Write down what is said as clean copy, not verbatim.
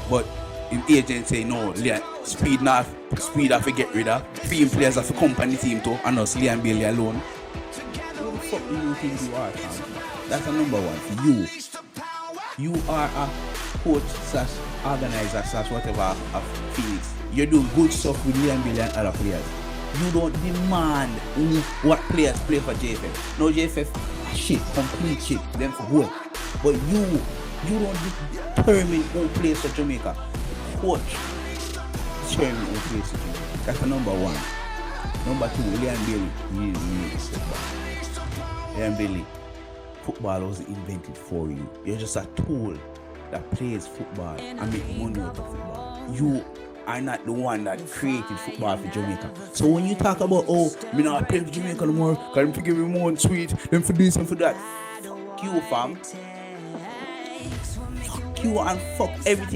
But if agents say no, speed have to get rid of. Team players have to company team too, and us Leon Bailey alone. Who the fuck do you think you are, fam? That's the number one for you. You are a coach slash organizer slash whatever of Phoenix. You're doing good stuff with Leon Bailey and other players. You don't demand what players play for JFF. No, JFF shit, complete shit, them for good. But you don't determine who plays for Jamaica. Coach determine who plays for Jamaica. That's the number one. Number two, Leon Bailey. You need to step back. Leon Bailey, football wasn't invented for you. You're just a tool that plays football and make money out of football. You are not the one that created football for Jamaica. So when you talk about, oh, me not play for Jamaica no more, because them for give me more sweet, them for this and for that. Fuck you, fam. Fuck you and fuck everything